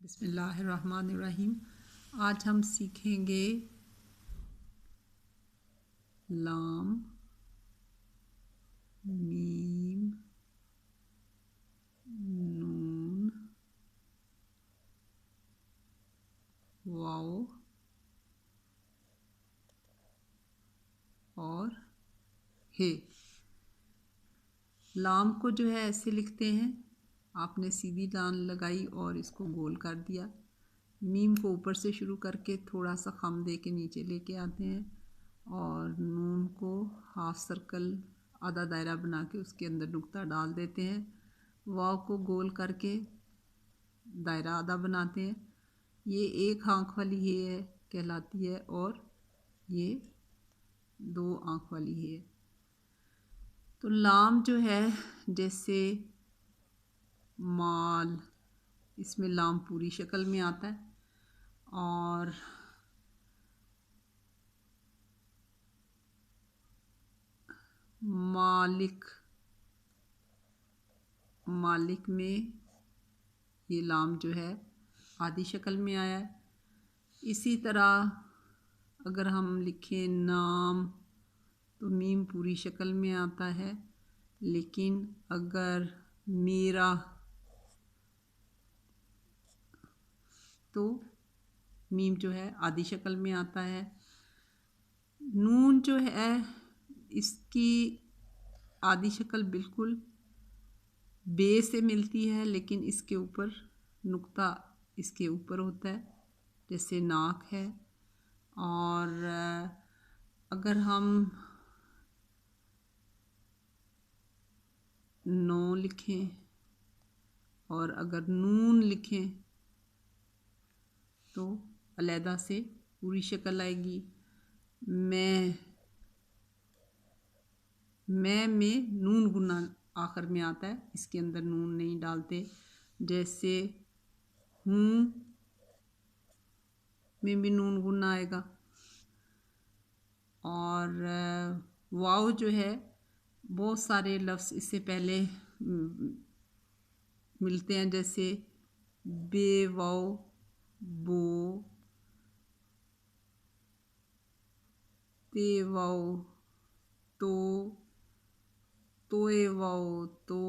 बिस्मिल्लाहिर्रहमानिर्रहीम। आज हम सीखेंगे लाम, मीम, नून, वाव और हे। लाम को जो है ऐसे लिखते हैं, आपने सीधी लाइन लगाई और इसको गोल कर दिया। मीम को ऊपर से शुरू करके थोड़ा सा खम दे के नीचे लेके आते हैं और नून को हाफ सर्कल आधा दायरा बना के उसके अंदर नुक्ता डाल देते हैं। वाव को गोल करके दायरा आधा बनाते हैं। ये एक आँख वाली हे कहलाती है और ये दो आँख वाली है। तो लाम जो है जैसे माल, इसमें लाम पूरी शक्ल में आता है। और मालिक, मालिक में ये लाम जो है आधी शक्ल में आया है। इसी तरह अगर हम लिखें नाम तो मीम पूरी शक्ल में आता है, लेकिन अगर मेरा तो मीम जो है आधी शक्ल में आता है। नून जो है इसकी आधी शक्ल बिल्कुल बे से मिलती है, लेकिन इसके ऊपर नुक्ता इसके ऊपर होता है जैसे नाक है। और अगर हम नो लिखें और अगर नून लिखें तो अलहदा से पूरी शक्ल आएगी। मैं में नून गुना आखिर में आता है, इसके अंदर नून नहीं डालते। जैसे हूँ में भी नून गुना आएगा। और वाव जो है बहुत सारे लफ्ज़ इससे पहले मिलते हैं, जैसे बे वाव, बो, ते वाव, तो, तोए वाव, तो।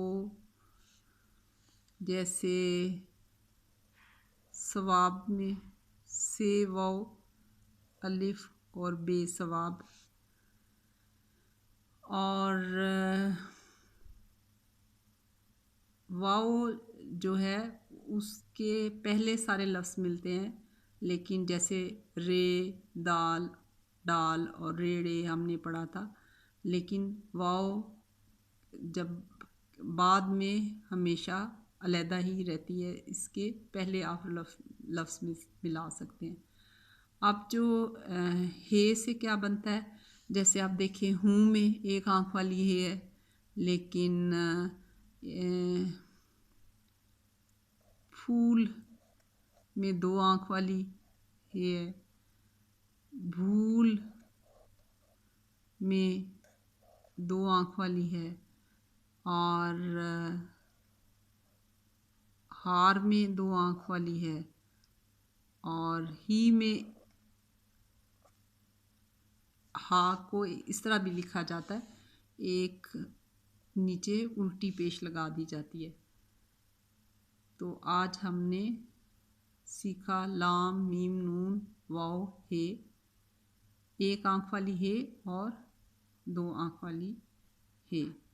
जैसे सवाब में से वाव, अलिफ और बेसवाब। और वाव जो है उसके पहले सारे लफ्ज़ मिलते हैं, लेकिन जैसे रे, दाल, डाल और रेड़े हमने पढ़ा था, लेकिन वाव जब बाद में हमेशा अलहदा ही रहती है, इसके पहले आप लफ्ज़ में मिला सकते हैं। अब जो हे से क्या बनता है, जैसे आप देखें हूँ में एक आँख वाली हे है, लेकिन फूल में दो आँख वाली हे है। भूल में दो आँख वाली है। और हार में दो आँख वाली है। और ही में हा को इस तरह भी लिखा जाता है, एक नीचे उल्टी पेश लगा दी जाती है। तो आज हमने सीखा लाम, मीम, नून, वाव, हे, एक आँख वाली हे और दो आँख वाली हे।